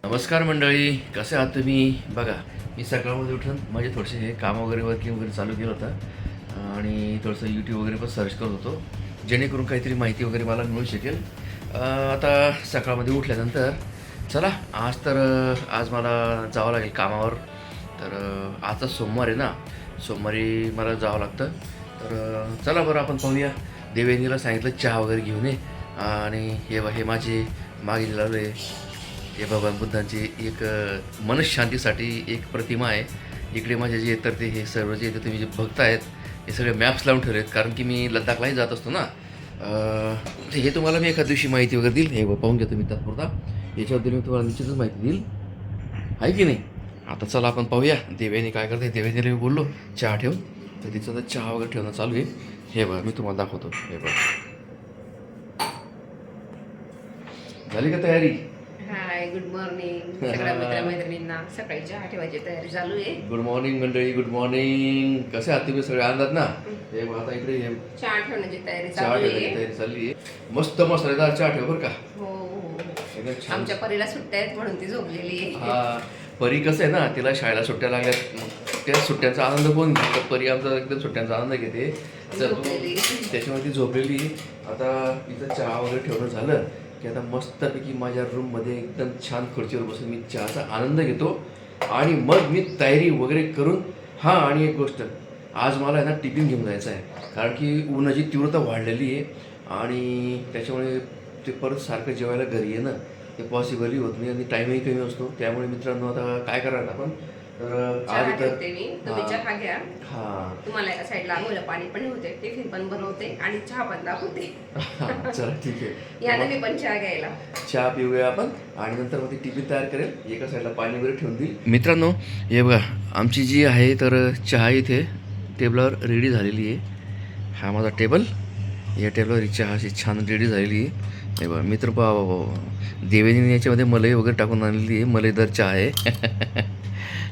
नमस्कार मंडळी, कसे आहात तुम्ही? बघा, मी सकाळमध्ये उठून माझे थोडेसे हे काम वगैरे वर्किंग वगैरे चालू केलं होतं आणि थोडंसं यूट्यूब वगैरे पण सर्च करत होतो, जेणेकरून काहीतरी माहिती वगैरे मला मिळू शकेल. आता सकाळमध्ये उठल्यानंतर चला आज मला जावं लागेल कामावर. तर आजचा सोमवार आहे ना, सोमवारी मला जावं लागतं. तर चला बरं आपण पाहूया. देवेंद्रला सांगितलं चहा वगैरे घेऊन ये. आणि हे माझे मागे दिलेलं आहे हे भगवान बुद्धांची एक मनशांतीसाठी एक प्रतिमा आहे. इकडे माझे जे तर ते हे सर्व जे इथे तुम्ही जे बघतायत हे सगळे मॅप्स लावून ठेवले आहेत, कारण की मी लद्दाखलाही जात असतो ना. हे तुम्हाला मी एका दिवशी माहिती वगैरे देईल. हे पाहून घ्या तुम्ही तात्पुरता. याच्याबद्दल मी तुम्हाला निश्चितच माहिती देईल, आहे की नाही. आता चला आपण पाहूया देवेने काय करते. देवेने मी बोललो चहा ठेव, तर तिचं तर चहा वगैरे ठेवणं चालू आहे. हे बघा मी तुम्हाला दाखवतो. हे बघा, झाली का तयारी? हाय, गुड मॉर्निंग सगळ्या मित्रमैत्रिणींना. सकाळी चहा ठेवायची तयारी चालू आहे. गुड मॉर्निंग मंडळी, गुड मॉर्निंग. कसे आहात तुम्ही? सगळे आनंदात ना? हे बघा, आता इकडे हे चहा ठेवण्याची तयारी चहा चालू ठेवण्याची आहे. तयारी चालली आहे. मस्त मसालेदार चहा ठेव बरं का. हो हो. एकदम छान. आमच्या परीला सुट्ट्या आहेत म्हणून ती झोपलेली आहे. हा, परी कसं आहे ना, तिला शाळेला सुट्ट्या लागल्यात. मग त्या सुट्ट्यांचा आनंद कोण घेतो? परी आमचा एकदम सुट्ट्यांचा आनंद घेते. झोपलेली. त्याच्यामुळे ती झोपलेली. आता तिचं चहा वगैरे ठेवणं झालं की आता मस्तपैकी माझ्या रूममध्ये एकदम छान खुर्चीवर बसून मी चहाचा आनंद घेतो आणि मग मी तयारी वगैरे करून. हां, आणि एक गोष्ट, आज मला आहे ना टिफिन घेऊन जायचं आहे, कारण की उन्हाची तीव्रता वाढलेली आहे आणि त्याच्यामुळे ते परत सारखं जेवायला घरी येणं ते पॉसिबलही होत नाही आणि टाईमही कमी असतो. त्यामुळे मित्रांनो आता काय करायला आपण, तर चहा आज तर ठेवते मी, तुम्ही चहा घ्या. हां तुम्हाला एका साईडला आंघोळीला पाणी पण होते, टिफिन पण बनवते आणि चहा पण दाखवते. चला ठीक आहे. या ना मी पण चहा घ्यायला. चहा पिऊया आपण आणि नंतर मग ती टिफिन तयार करेल, एका साईडला पाणी वगैरे ठेवून देईल. मित्रांनो, हे बघा आमची जी आहे तर चहा इथे टेबलावर रेडी झालेली आहे. हा माझा टेबल, या टेबलवर ही चहा अशी छान रेडी झालेली आहे. हे बघा मित्र, देवेनी याच्यामध्ये मलई वगैरे टाकून आणलेली आहे. मलईदार चहा आहे.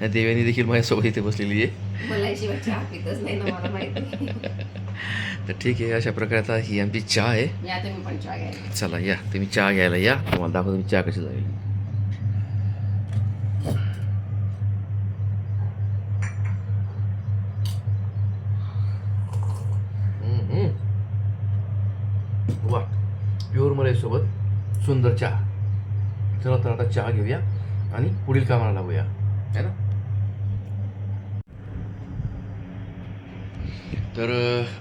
देवेनी देखील माझ्यासोबत इथे बसलेली आहे. मला शिवाय चहा पितच नाही ना, मला माहिती. तर ठीक आहे, अशा प्रकारे आता ही आमची चहा आहे. या तुम्ही पण चहा घ्यायला. चला या, तुम्ही चहा घ्यायला या, तुम्हाला दाखवतो मी चहा कशी जाईल. वा, प्युअर मलाईसोबत सुंदर चहा. चला तर आता चहा घेऊया आणि पुढील कामाला लागूया, है ना. तर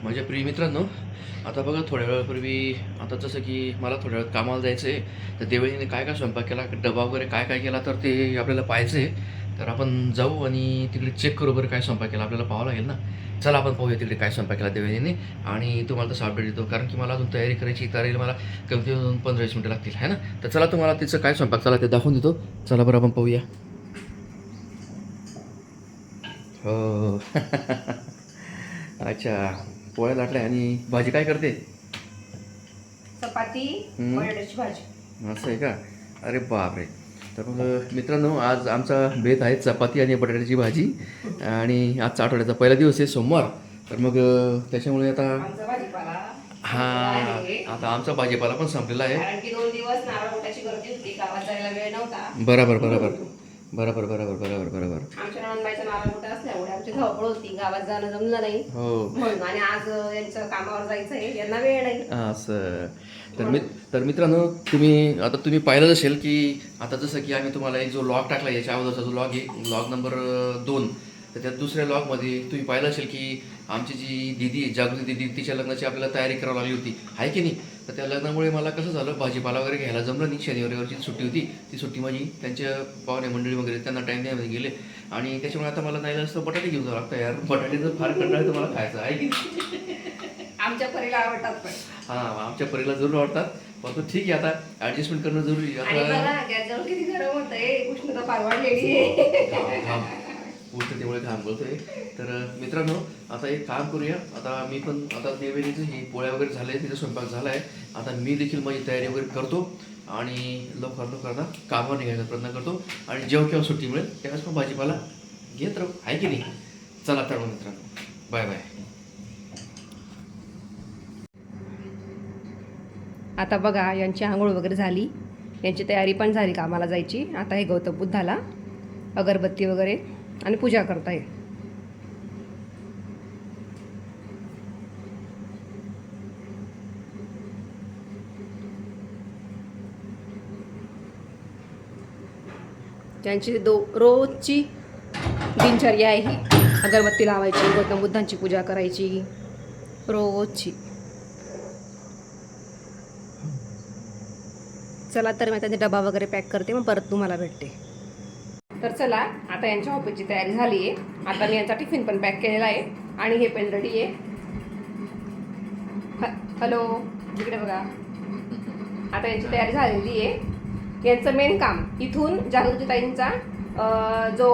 माझ्या प्रिय मित्रांनो, आता बघा थोड्या वेळापूर्वी, आता जसं की मला थोड्या वेळात कामाला जायचं आहे, तर देवळीने काय काय स्वयंपाक केला, डबा वगैरे काय काय केला, तर ते आपल्याला पाहायचं आहे. तर आपण जाऊ आणि तिकडे चेक करू बरं काय स्वयंपाक केला, आपल्याला पाहावं लागेल ना. चला आपण पाहूया तिकडे काय स्वयंपाक केला देवळीने आणि तुम्हाला तसं अपडेट देतो, कारण की मला अजून तयारी करायची. तयारीला मला कमी 15-20 मिनटं लागतील, है ना. तर चला तुम्हाला तिचं काय स्वयंपाक चला ते दाखवून देतो. चला बरं आपण पाहूया. हो. अच्छा, पोळ्या लाटल्या आणि भाजी काय करते? चपाती, बटाट्याची भाजी. असं आहे का? अरे बापरे. तर मग मित्रांनो, आज आमचा बेत आहे चपाती आणि बटाट्याची भाजी. आणि आजचा आठवड्याचा पहिला दिवस आहे, सोमवार. तर मग त्याच्यामुळे आता आमचा भाजीपाला हां, आता आमचा भाजीपाला पण संपलेला आहे. कारण की 2 दिवस नारळ मोठ्याची गर्दी होती, गावात जायला वेळ नव्हता. बरोबर बरोबर बरोबर बरोबर बरोबर बरोबर. आमच्या नणंदबाईचा नारळ मोठा असल्यामुळे आमची धावपळ होती, गावात जाणं जमलं नाही. हो म्हणून आणि आज यांचं कामावर जायचं आहे, यांना वेळ नाही. असं. तर मित्रांनो, तुम्ही पाहिलं असेल की आता जसं की आम्ही तुम्हाला एक जो लॉग टाकला, याच्या अगोदरचा जो लॉग आहे, लॉग नंबर 2, तर त्या दुसऱ्या लॉगमध्ये तुम्ही पाहिलं असेल की आमची जी दिदी आहे, जागृती दिदी, तिच्या लग्नाची आपल्याला तयारी करावी लागली होती, आहे की नाही. तर त्या लग्नामुळे मला कसं झालं, भाजीपाला वगैरे घ्यायला जमलं नाही. शनिवारीवरची सुट्टी होती, ती सुट्टी माझी त्यांच्या पाहुणे मंडळी वगैरे त्यांना टाईम द्यायमध्ये गेले आणि त्याच्यामुळे आता मला नाही असतं बटाटे घेऊन जावं लागतं. यार, बटाटे फार कंटाळा तुम्हाला खायचं आहे की आमच्या परीला आवडतात पण. हां, आमच्या परीला जरूर आवडतात, परंतु ठीक आहे, आता ॲडजस्टमेंट करणं जरुरी आणि आहे. बघा गॅसजवळ किती गरम होतंय, उष्णता फार वाढलेली आहे. उष्णतेमुळे घाम बोलतोय. तर मित्रांनो, आता एक काम करूया. आता मी पण आता देवेनीचं ही पोळ्या वगैरे झाले, तिचा स्वयंपाक झाला आहे. आता मी देखील माझी तयारी वगैरे करतो आणि लवकर आता कामावर निघायचा प्रयत्न करतो आणि जेव्हा केव्हा सुट्टी मिळेल त्यावेळेस पण भाजीपाला घेत राहू, आहे की नाही. चला तर मग मित्रांनो, बाय बाय. आता बघा यांची आंघोळ वगैरे झाली यांची तयारी पण झाली कामाला जायची. आता हे गौतम बुद्धाला अगरबत्ती वगैरे आणि पूजा करताय. त्यांची रोजची दिनचर्या आहे ही. अगरबत्ती लावायची, गौतम बुद्धांची पूजा करायची रोजची. चला तर मी त्यांचा डबा वगैरे पॅक करते, मग परत तुम्हाला भेटते. तर चला आता यांच्या ऑफिसची तयारी झाली आहे. आता मी यांचा टिफिन पण पॅक केलेला आहे आणि हे पण रेडी आहे. हॅलो, इकडे बघा. आता यांची तयारी झालेली आहे. यांचं मेन काम इथून जागृतीताईंचा जो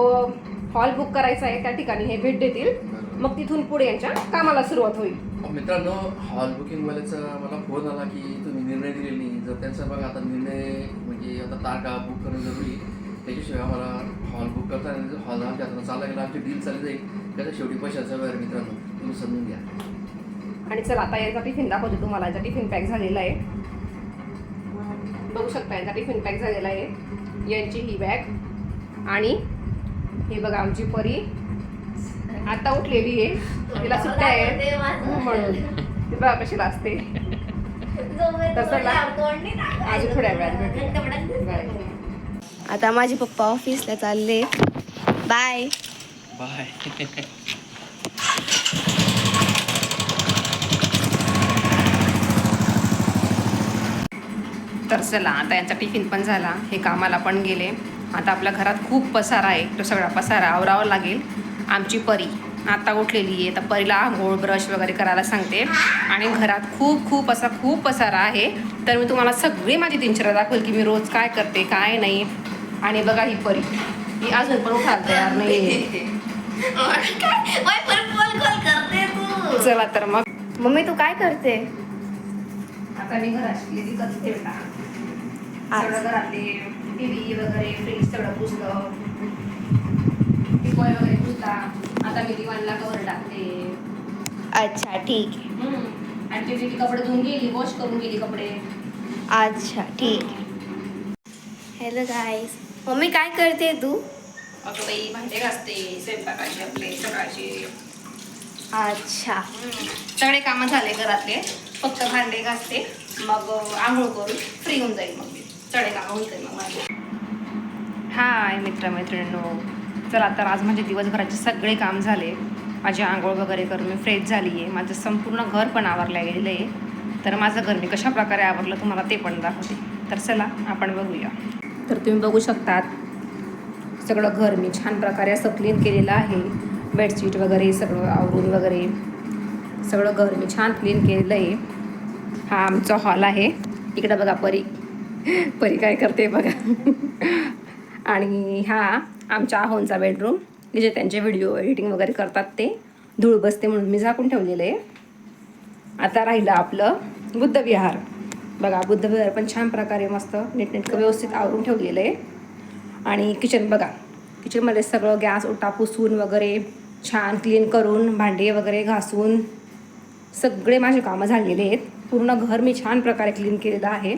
हॉल बुक करायचा आहे त्या ठिकाणी हे भेट देतील. मग तिथून पुढे यांच्या कामाला सुरुवात होईल. मित्रांनो, हॉल बुकिंगवाल्याचा मला फोन आला की तुम्ही निर्णय दिलेला नाही. जर त्यांचा बघा आता निर्णय म्हणजे आता तारखा बुक करणं जरुरी, त्याच्याशिवाय आम्हाला हॉल बुक करता नाही. जर हॉल आमच्या हातानं चालला गेला आमची डील चालली जाईल. त्याच्या शेवटी पैशाचा व्यवहार. मित्रांनो तुम्ही समजून घ्या. आणि चला आता यांचा टिफिन दाखवते तुम्हाला. यांचा टिफिन पॅक झालेला आहे, बघू शकता. यांचा टिफिन पॅक झालेला आहे. यांची ही बॅग आणि हे बघा आमची परी आता उठलेली आहे. तिला सुट्ट्या आहे म्हणून ती बघा कशी असते. तसं अजून थोड्या वेळात. आता माझे पप्पा ऑफिसला चालले. Bye bye. तर चला आता यांचा टिफिन पण झाला, हे कामाला पण गेले. आता आपल्या घरात खूप पसारा आहे, तो सगळा पसारा आवरावा लागेल. आमची परी आता उठलेली आहे, तर परीला आंघोळ ब्रश वगैरे करायला सांगते. आणि घरात खूप पसारा आहे. तर मी तुम्हाला सगळी माझी दिनचर्या दाखवेल की मी रोज काय करते काय नाही. आणि बघा ही परी, ही अजून पण उठायला तयार नाही. चला तर मग. मम्मी तू काय करते? आता मी घराची क्लिनिंग करते बेटा. सगळं घरातले टीव्ही वगैरे फ्रीज सगळं पुसलं, टिपॉय वगैरे पुसला. आता मी दिवाणला कवर टाकते. अच्छा ठीक आहे. आणि ती कपडे धुवून गेली, वॉश करून गेली कपडे. अच्छा ठीक आहे. हॅलो गाईस, मम्मी काय करते तू? अगं बाई भांडे घासते, स्वयंपाकाचे आपले सकाळचे. अच्छा सगळे कामं झाले घरातले, फक्त भांडे घासते. मग आंघोळ करून फ्री होऊन जाईल. मग सगळे कामं होते मग माझे. हाय मित्रमैत्रिणींनो, चला तर आज माझे दिवसभराचे सगळे काम झाले. माझी आंघोळ वगैरे करून मी फ्रेश झाली आहे. माझं संपूर्ण घर पण आवरलं गेलेलं आहे. तर माझं घर मी कशा प्रकारे आवरलं तुम्हाला ते पण दाखवते. तर चला आपण बघूया. तर तुम्ही बघू शकतात सगळं घर मी छान प्रकारे असं क्लीन केलेलं आहे. बेडशीट वगैरे सगळं आवरून वगैरे सगळं घर मी छान क्लीन केलेलं आहे. हा आमचा हॉल आहे. इकडं बघा परी काय करते बघा. आणि हा आमच्या आहोंचा बेडरूम, जे त्यांचे व्हिडिओ एडिटिंग वगैरे करतात ते. धूळ बसते म्हणून मी झाकून ठेवलेलं आहे. आता राहिलं आपलं बुद्धविहार. बघा बुद्धविहार पण छान प्रकारे मस्त नीटनेटकं व्यवस्थित आवरून ठेवलेलं आहे. आणि किचन बघा, किचनमध्ये सगळं गॅस ओटा पुसून वगैरे छान क्लीन करून भांडे वगैरे घासून सगळे माझे कामं झालेले आहेत. पूर्ण घर मी छान प्रकारे क्लीन केलेलं आहे.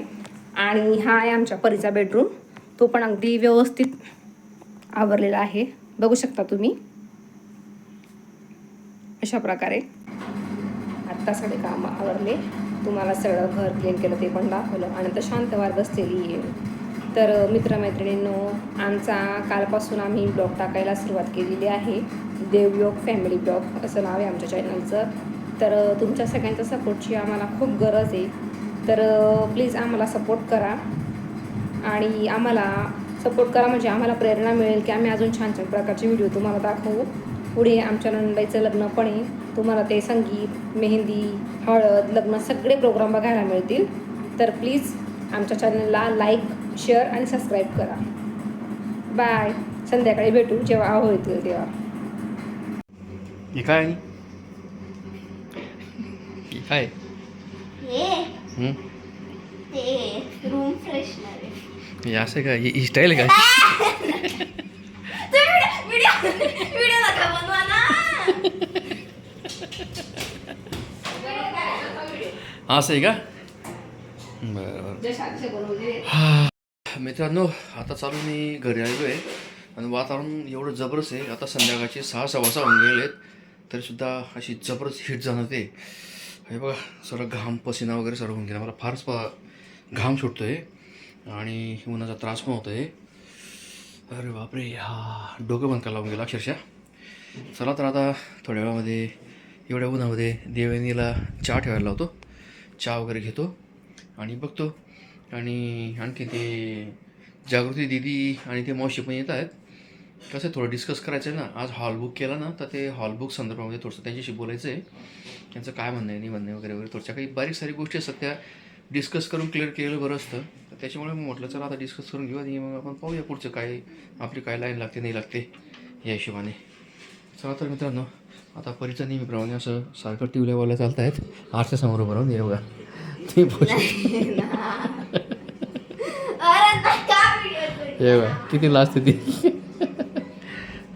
आणि हा आहे आमच्या परीचा बेडरूम, तो पण अगदी व्यवस्थित आवरलेला आहे. बघू शकता तुम्ही अशा प्रकारे. आत्ता सगळे कामं आवरले, तुम्हाला सगळं घर क्लीन केलं ते पण दाखवलं. आणि आता शांतवार बसलेली आहे. तर मित्रमैत्रिणींनो, आमचा कालपासून आम्ही ब्लॉग टाकायला सुरुवात केलेली आहे. देवयोग फॅमिली ब्लॉग असं नाव आहे आमच्या चॅनलचं. तर तुमच्या सगळ्यांच्या सपोर्टची आम्हाला खूप गरज आहे. तर प्लीज आम्हाला सपोर्ट करा. आणि आम्हाला सपोर्ट करा म्हणजे आम्हाला प्रेरणा मिळेल की आम्ही अजून छान छान प्रकारचे व्हिडिओ तुम्हाला दाखवू. पुढे आमच्या नंदाईचं लग्न पण आहे, तुम्हाला ते संगीत, मेहंदी, हळद, लग्न सगळे प्रोग्राम बघायला मिळतील. तर प्लीज आमच्या चॅनलला लाईक, शेअर आणि सबस्क्राईब करा. बाय. संध्याकाळी भेटू जेव्हा होईल तेव्हा. हे काय काय हे ते रूम फ्रेशनर आहे. हे असं काय, ही स्टाईल आहे काय? व्हिडिओ नका बनवा ना. असं आहे का? बरं. जे शाळेचे बनवले मित्रांनो, आता चालू मी घरी आलो आहे आणि वातावरण एवढं जबरदस्त आहे. आता संध्याकाळचे 6:15 होऊन गेले आहेत तरीसुद्धा अशी जबरदस्त हीट जाणवते. हे बघा, सर्व घाम पसिना वगैरे सर्व होऊन गेला. मला फारच घाम सुटतो आहे आणि उन्हाचा त्रास पण होतो आहे. अरे बापरे, हा डोकं बंद लावून गेला अक्षरशः. चला तर आता थोड्या वेळामध्ये एवढ्या उन्हामध्ये देवयानीला चहा ठेवायला लावतो. चहा वगैरे घेतो आणि बघतो. आणि आणखी ते जागृती दीदी आणि ते मावशी पण येत आहेत. कसं थोडं डिस्कस करायचं आहे ना. आज हॉल बुक केला ना, तर ते हॉल बुक संदर्भामध्ये थोडंसं त्यांच्याशी बोलायचं आहे. त्यांचं काय म्हणणं आहे, नाही म्हणणं वगैरे वगैरे थोडच्या काही बारीक सारी गोष्टी असतात त्या डिस्कस करून क्लिअर केलेलं बरं असतं. तर त्याच्यामुळे मी म्हटलं चला आता डिस्कस करून घेऊ आणि मग आपण पाहूया पुढचं काय आपली काय लाईन लागते नाही लागते या हिशोबाने. चला तर मित्रांनो, आता परीचं नेहमीप्रमाणे असं सारखं टिवल्यावाला चालत आहेत आरच्या समोर बरोबर हे बघा. हे बघा किती लाजते ती.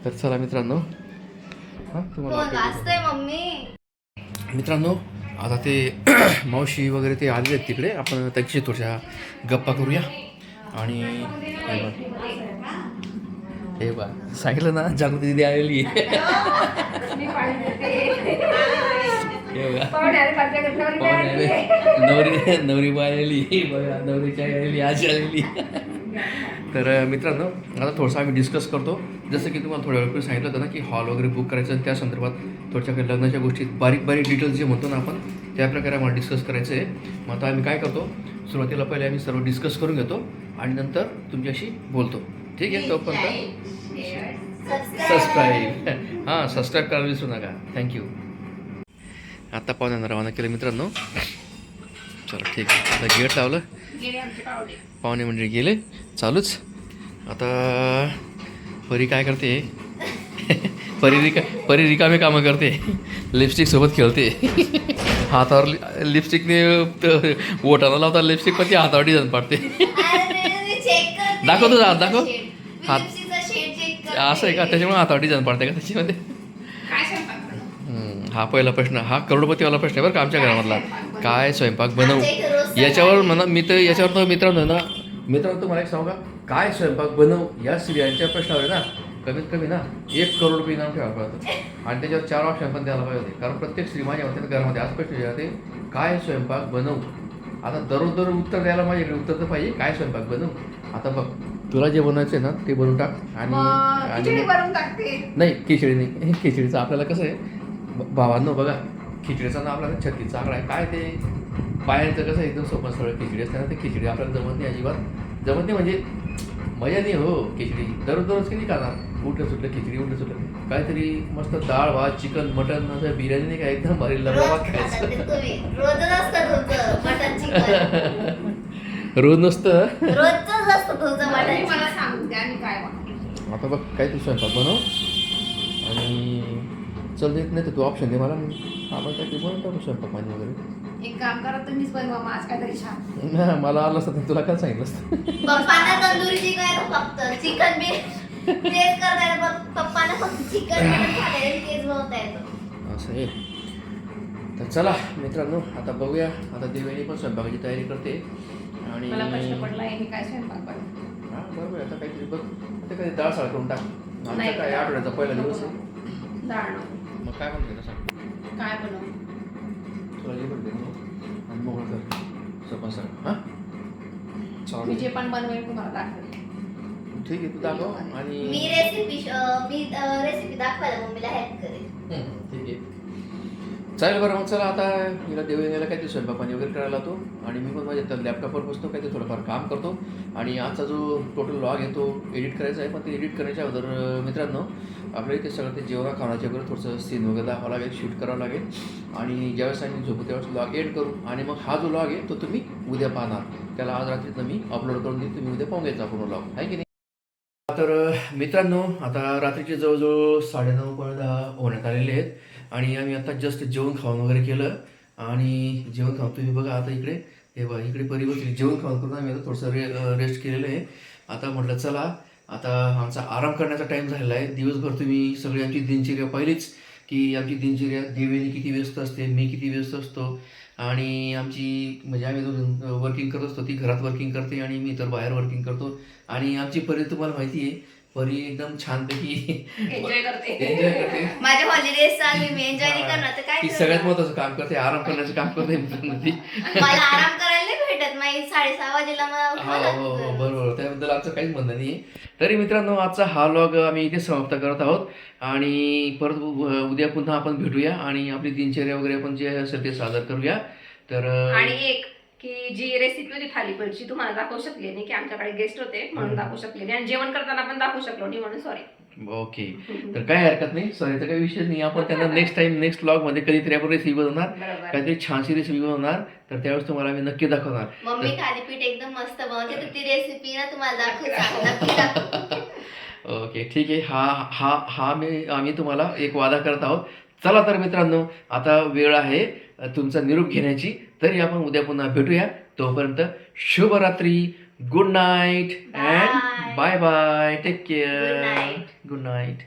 तर चला मित्रांनो, हां तुम्हाला मित्रांनो आता ते मावशी वगैरे ते आलेले आहेत तिकडे. आपण त्यांची थोड्या गप्पा करूया. आणि हे बा सांगितलं ना, जागृती दिदी आलेली आहे. हे बघा नवरी बाई आलेली बघा, नवरीची आई आलेली, आजी आलेली. तर मित्रांनो, आता थोडंसं आम्ही डिस्कस करतो. जसं की तुम्हाला थोड्या वेळपूर्वी सांगितलं होतं ना की हॉल वगैरे बुक करायचं आणि त्या संदर्भात थोडच्या काही लग्नाच्या गोष्टी बारीक डिटेल्स जे म्हणतो ना आपण, त्याप्रकारे आम्हाला डिस्कस करायचं आहे. मग आता आम्ही काय करतो, सुरुवातीला पहिले आम्ही सर्व डिस्कस करून घेतो आणि नंतर तुमच्याशी बोलतो. ठीक आहे, तोपर्यंत सबस्क्राईब सबस्क्राईब करायला विसरू नका. थँक्यू. आत्ता पाहुण्यांना रवाना केलं मित्रांनो. चला ठीक आहे, आता गेट लावलं, पाहुणे मंडळी गेले, चालूच. आता परी काय करते, परी रिकामे कामं करते, लिपस्टिकसोबत खेळते. हातावर लिपस्टिकने ओठाला लावता लिपस्टिक पण ती हातावर डिझाईन पाडते. दाखव तुझा हात, दाखव हात. असं आहे का, त्याच्यामुळे हातावर डिझाईन पाडते का त्याच्यामध्ये. हा पहिला प्रश्न, हा करोडपतीवाला प्रश्न आहे बरं का आमच्या घरामधला. काय स्वयंपाक बनवू याच्यावर म्हणा. मी तर याच्यावर तर मित्रांनो तुम्हाला एक सांगू का, काय स्वयंपाक बनवू या स्त्रियांच्या प्रश्नावर आहे ना, कमीत कमी ना 1 करोड रुपये इनाम ठेवायला पाहिजे. आणि त्याच्यावर 4 ऑप्शन पण द्यायला पाहिजे होते. कारण प्रत्येक स्त्री माझ्या मते घरामध्ये आज प्रश्न जाते, काय स्वयंपाक बनवू. आता दररोज उत्तर द्यायला माझ्याकडे उत्तर तर पाहिजे, काय स्वयंपाक बनवू. आता बघ, तुला जे बनवायचं आहे ना ते बनवून टाक. आणि नाही, खिचडी नाही. खिचडीचं आपल्याला कसं आहे भावांनो, बघा खिचडीचा ना आपल्याला 36 आकडा आहे. काय ते बाहेरचं कसं एकदम सोपं सगळं खिचडी असते ना, ते खिचडी आपल्याला जमत नाही, अजिबात जमत नाही. म्हणजे मजा नाही हो खिचडी. दररोज किती खाणार, उठलं सुटलं खिचडी, उठलं सुटलं काहीतरी मस्त डाळ भात, चिकन मटन, असं बिर्याणी नाही का एकदम भारी लबाबात खायचं. रोज नसतं. आता बघ काहीतरी स्वयंपाक बनव आणि चल देत नाही तर तू ऑप्शन दे मला. आपण काहीतरी बनवून टाकू स्वयंपाक पाणी वगैरे. एक काम करा, तुम्हीच बनवा मग आज काहीतरी छान. मला आलं असतं तुला काय सांगितलं असतं. पप्पांना तंदुरी चिकन फक्त चिकन बी तेच करता येतं. पप्पांना फक्त चिकन खाता येतं, तेच बनवता येतं. असं आहे. तर चला मित्रांनो, आता बघूया. आता देवयानी पण स्वयंपाकाची तयारी करते आणि मला प्रश्न पडला आहे, काय स्वयंपाक बनवू. हां बरोबर आहे. आता काहीतरी बघ, आता काही डाळ साळ करून टाक. आमचा काय आठवड्याचा पहिला दिवस आहे. डाळ नको. मग काय म्हणते ना सांग, काय बनवू. तुला जे बनते आणि मोकळं कर सपास. हां मी जे पण बनवेल तुम्हाला दाखवेल. ठीक आहे, तू दाखव. आणि मी रेसिपी दाखवायला मम्मीला हेल्प करेल. ठीक आहे, चालेल. बरं मग चला, आता हिला देवयानीला काहीतरी स्वयंपाक पाणी वगैरे करायला लावतो आणि मी पण माझ्या लॅपटॉपवर बसतो, काहीतरी थोडंफार काम करतो. आणि आजचा जो टोटल व्लॉग आहे तो एडिट करायचा आहे. पण ते एडिट करण्याच्या अगोदर मित्रांनो, आपल्या इथे सगळं ते जेवणा खाण्याच्या वगैरे थोडंसं सीन वगैरे दाखवावं लागेल, शूट करावं लागेल. आणि ज्यावेळेस आम्ही झोपू त्यावेळेस व्लॉग एड करू. आणि मग हा जो व्लॉग आहे तो तुम्ही उद्या पाहणार. त्याला आज रात्रीचं मी अपलोड करून देईन, तुम्ही उद्या पाहून घ्यायचा पूर्ण व्लॉग, आहे की नाही. तर मित्रांनो, आता रात्रीचे जवळजवळ 9:30 होण्यात आलेले आहेत आणि आम्ही आता जस्ट जेवण खाऊन वगैरे केलं. आणि जेवण खाऊन तुम्ही बघा आता इकडे, हे बघा इकडे परी बसली. जेवण खाऊन करून आम्ही आता थोडंसं रेस्ट केलेलं आहे. आता म्हटलं चला, आता आमचा आराम करण्याचा टाईम झालेला आहे. दिवसभर तुम्ही सगळी आमची दिनचर्या पाहिलीच की आमची दिनचर्या देवयानी किती व्यस्त असते, मी किती व्यस्त असतो. आणि आमची म्हणजे आम्ही दोघं वर्किंग करत असतो. ती घरात वर्किंग करते आणि मी तर बाहेर वर्किंग करतो. आणि आमची परी तुम्हाला माहिती आहे, परी एकदम छानपैकी एन्जॉय करते. एन्जॉय करते. माझ्या हॉलिडेज चालू मी एन्जॉय नाही करणार तर काय ती करणार? सगळ्यात महत्वाचं काम करते, आराम करण्याचं काम करते मित्रांनो ती. मला आराम करायला नाही भेटत. माझी 6:30 वाजेला मला हो उठावं हो हो लागतं. बरोबर, त्याबद्दल आमचं काहीच म्हणणं नाही आहे. तरी मित्रांनो आजचा हा व्लॉग आम्ही इथे समाप्त करत आहोत आणि परत उद्या पुन्हा आपण भेटूया आणि आपली दिनचर्या वगैरे आपण जे असेल ते सादर करूया. तर आणि एक की जी रेसिपी होती थालीपीठची तुम्हाला दाखवू शकली नाही, की आमच्याकडे गेस्ट होते म्हणून दाखवू शकले नाही, आणि जेवण करताना पण दाखवू शकलो नाही म्हणून सॉरी. ओके, तर काय हरकत नाही, सॉरी तर काही विषय नाही. आपण त्यांना नेक्स्ट टाइम नेक्स्ट व्लॉगमध्ये कधीतरी आपण रेसिपी बनवणार, बरोबर. काहीतरी छानशी रेसिपी बनवणार, तर त्यावेळेस तुम्हाला आम्ही नक्की दाखवणार. मम्मी थालीपीठ एकदम मस्त बनवते तर ती रेसिपी ना तुम्हाला दाखवू नक्की दाखवू. ओके ठीक आहे. आम्ही तुम्हाला एक वादा करत आहोत. चला तर मित्रांनो, आता वेळ आहे तुमचा निरोप घेण्याची. तरी आपण उद्या पुन्हा भेटूया. तोपर्यंत शुभरात्री, good night and Bye. Bye bye, take care, Good night. Good night.